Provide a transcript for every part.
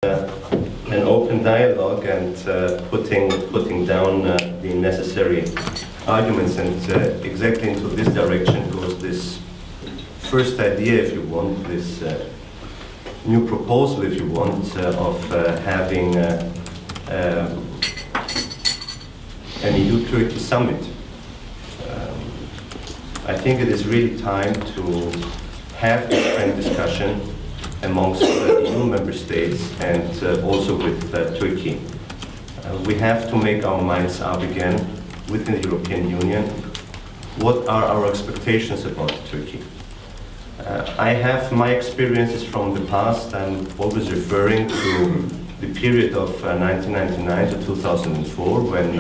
An open dialogue and putting down the necessary arguments, and exactly into this direction goes this first idea, if you want, this new proposal, if you want, of having an EU-Turkey summit. I think it is really time to have this frank discussion amongst EU member states and also with Turkey. We have to make our minds up again within the European Union. What are our expectations about Turkey? I have my experiences from the past. I'm always referring to the period of 1999 to 2004, when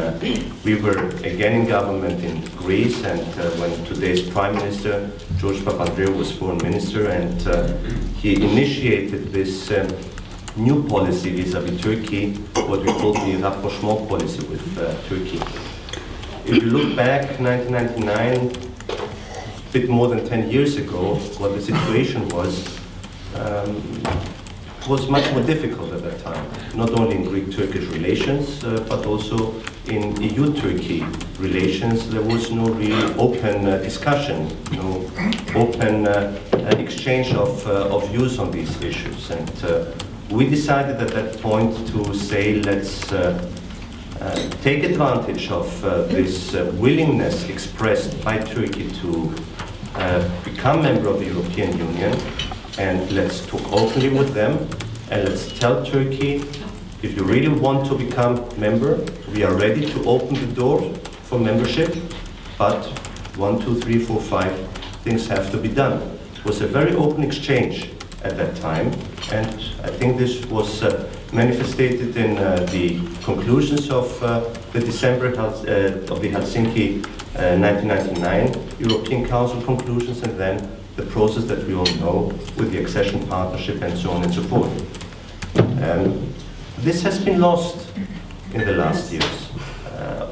we were again in government in Greece, and when today's Prime Minister, George Papandreou, was Foreign Minister, and he initiated this new policy vis-à-vis Turkey, what we call the rapprochement policy with Turkey. If you look back, 1999, a bit more than 10 years ago, what the situation was much more difficult at that time, not only in Greek-Turkish relations, but also in EU-Turkey relations. There was no real open discussion, no open exchange of views on these issues. And we decided at that point to say, let's take advantage of this willingness expressed by Turkey to become member of the European Union, and let's talk openly with them, and let's tell Turkey, if you really want to become member, we are ready to open the door for membership, but 1, 2, 3, 4, 5 things have to be done. It was a very open exchange at that time, and I think this was manifested in the conclusions of the December of the Helsinki 1999 European Council conclusions, and then the process that we all know with the accession partnership and so on and so forth. This has been lost in the last years.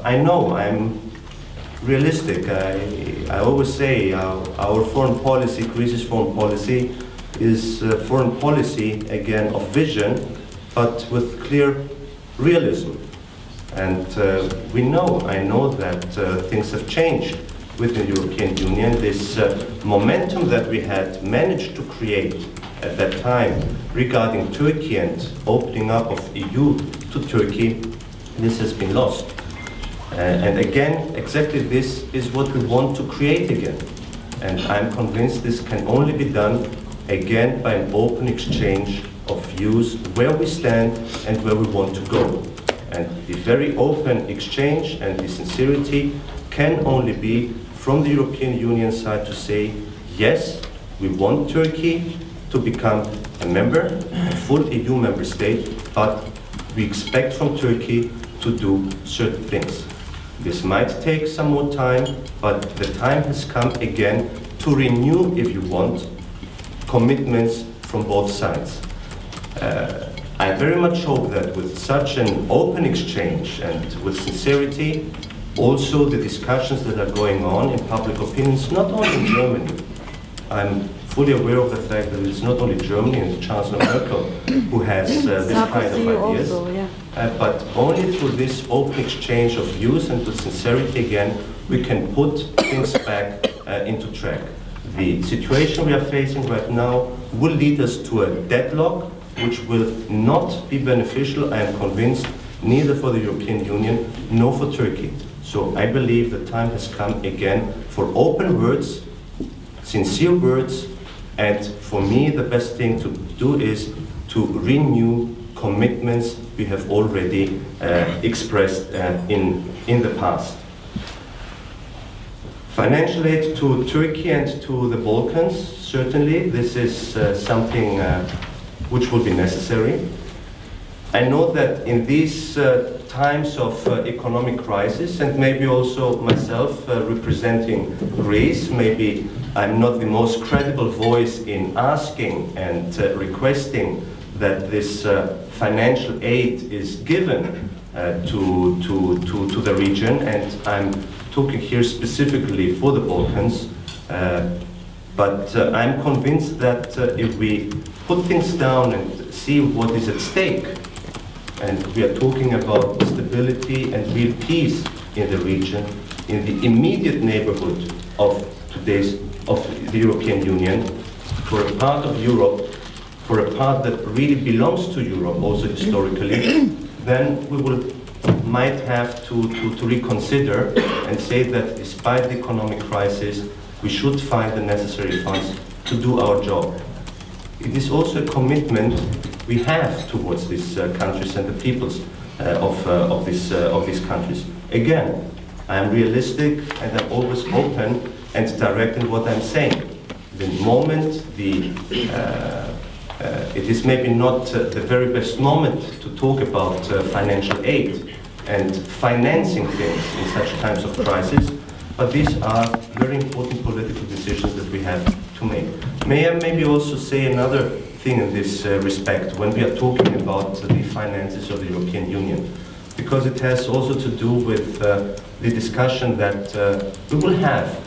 I know, I'm realistic. I always say our foreign policy, Greece's foreign policy, is foreign policy, again, of vision, but with clear realism. And we know, I know that things have changed within the European Union. This momentum that we had managed to create at that time regarding Turkey and opening up of EU to Turkey, this has been lost. And again, exactly this is what we want to create again. And I'm convinced this can only be done again by an open exchange of views, where we stand and where we want to go. And the very open exchange and the sincerity can only be from the European Union side to say, yes, we want Turkey to become a member, a full EU member state, but we expect from Turkey to do certain things. This might take some more time, but the time has come again to renew, if you want, commitments from both sides. I very much hope that with such an open exchange and with sincerity, also the discussions that are going on in public opinions, not only in Germany. I'm fully aware of the fact that it's not only Germany and Chancellor Merkel who has this kind of ideas, also, yeah. But only through this open exchange of views and with sincerity again, we can put things back into track. The situation we are facing right now will lead us to a deadlock which will not be beneficial, I am convinced, neither for the European Union nor for Turkey. So I believe the time has come again for open words, sincere words, and for me the best thing to do is to renew commitments we have already expressed in the past. Financial aid to Turkey and to the Balkans, certainly this is something which will be necessary. I know that in these times of economic crisis, and maybe also myself representing Greece, maybe I'm not the most credible voice in asking and requesting that this financial aid is given to the region, and I'm talking here specifically for the Balkans, but I'm convinced that if we put things down and see what is at stake. And we are talking about stability and real peace in the region, in the immediate neighborhood of the European Union, for a part of Europe, for a part that really belongs to Europe, also historically, then we might have to reconsider and say that despite the economic crisis, we should find the necessary funds to do our job. It is also a commitment we have towards these countries and the peoples of these countries. Again, I am realistic and I'm always open and direct in what I'm saying. The moment it is maybe not the very best moment to talk about financial aid and financing things in such times of crisis, but these are very important political decisions that we have to make. May I maybe also say another thing in this respect when we are talking about the finances of the European Union, because it has also to do with the discussion that we will have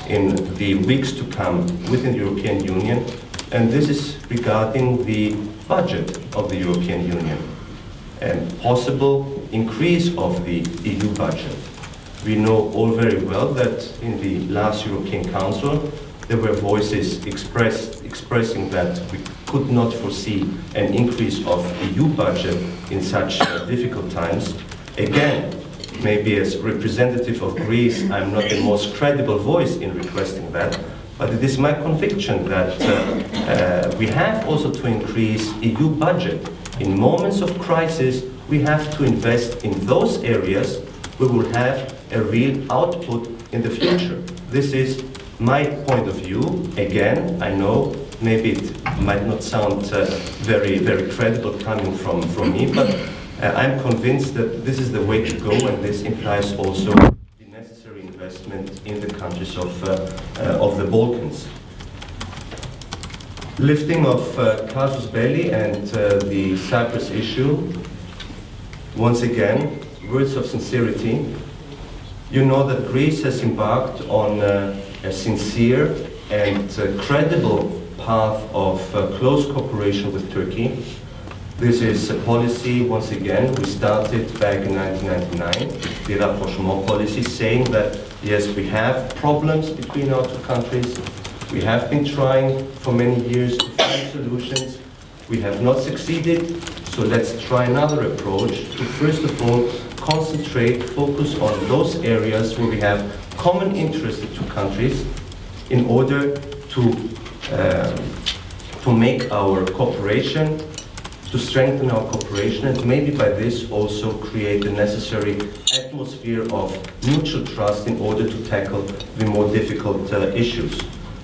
in the weeks to come within the European Union, and this is regarding the budget of the European Union and possible increase of the EU budget. We know all very well that in the last European Council there were voices expressing that we could not foresee an increase of EU budget in such difficult times. Again, maybe as representative of Greece, I'm not the most credible voice in requesting that, but it is my conviction that we have also to increase EU budget. In moments of crisis, we have to invest in those areas we will have a real output in the future. This is my point of view. Again, I know maybe it might not sound very credible coming from me, but I'm convinced that this is the way to go, and this implies also the necessary investment in the countries of the Balkans. Lifting of casus belli and the Cyprus issue, once again, words of sincerity. You know that Greece has embarked on a sincere and credible path of close cooperation with Turkey. This is a policy, once again, we started back in 1999, the rapprochement policy, saying that, yes, we have problems between our two countries. We have been trying for many years to find solutions. We have not succeeded, so let's try another approach to, first of all, concentrate, focus on those areas where we have common interest in two countries in order to make our cooperation, to strengthen our cooperation, and maybe by this also create the necessary atmosphere of mutual trust in order to tackle the more difficult issues.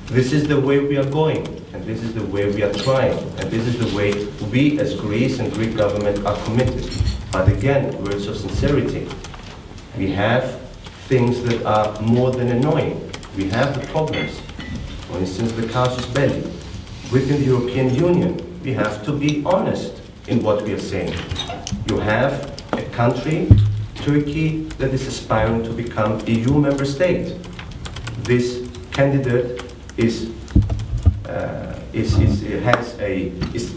This is the way we are going, and this is the way we are trying, and this is the way we as Greece and Greek government are committed. But again, words of sincerity. We have things that are more than annoying. We have the problems. For instance, the casus belli. Within the European Union, we have to be honest in what we are saying. You have a country, Turkey, that is aspiring to become an EU member state. This candidate is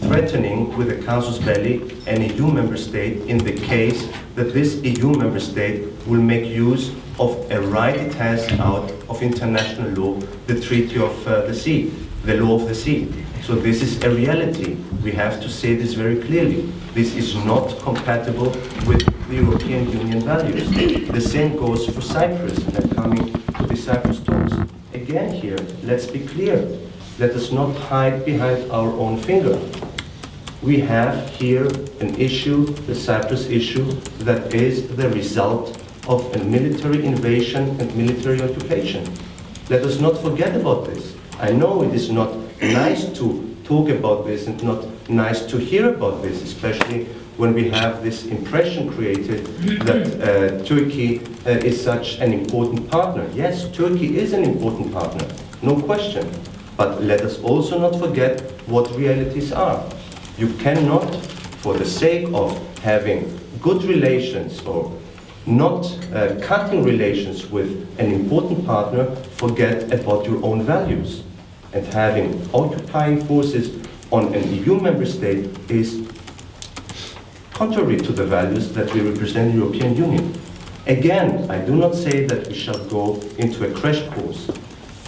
threatening with a casus belli an EU member state in the case that this EU member state will make use of a right it has out of international law, the Treaty of the Sea, the law of the sea. So this is a reality. We have to say this very clearly. This is not compatible with the European Union values. The same goes for Cyprus, and coming to the Cyprus talks. Again here, let's be clear. Let us not hide behind our own finger. We have here an issue, the Cyprus issue, that is the result of a military invasion and military occupation. Let us not forget about this. I know it is not nice to talk about this and not nice to hear about this, especially when we have this impression created that Turkey is such an important partner. Yes, Turkey is an important partner, no question. But let us also not forget what realities are. You cannot, for the sake of having good relations or not cutting relations with an important partner, forget about your own values. And having occupying forces on an EU member state is contrary to the values that we represent in the European Union. Again, I do not say that we shall go into a crash course.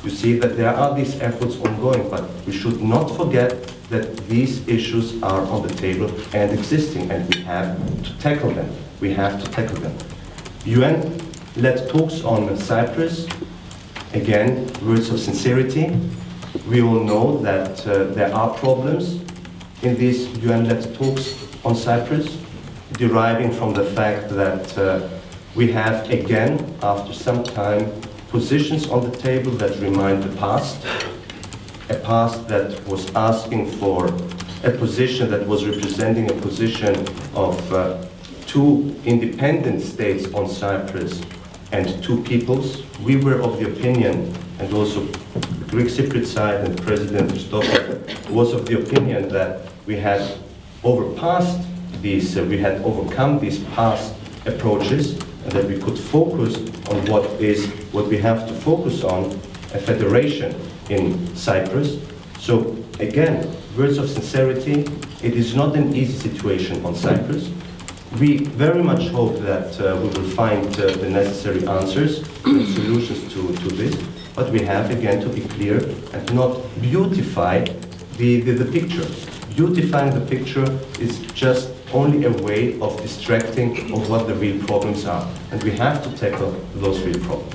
You see that there are these efforts ongoing, but we should not forget that these issues are on the table and existing, and we have to tackle them. We have to tackle them. UN-led talks on Cyprus, again, words of sincerity. We all know that there are problems in these UN-led talks on Cyprus, deriving from the fact that we have, again, after some time, positions on the table that remind the past, a past that was asking for a position that was representing a position of two independent states on Cyprus and two peoples. We were of the opinion, and also the Greek Cypriot side and President Christophou was of the opinion that we had overpassed these, we had overcome these past approaches, and that we could focus on what we have to focus on, a federation in Cyprus. So again, words of sincerity, it is not an easy situation on Cyprus. We very much hope that we will find the necessary answers and solutions to this, but we have again to be clear and not beautify the picture. Beautifying the picture is just only a way of distracting of what the real problems are, and we have to tackle those real problems.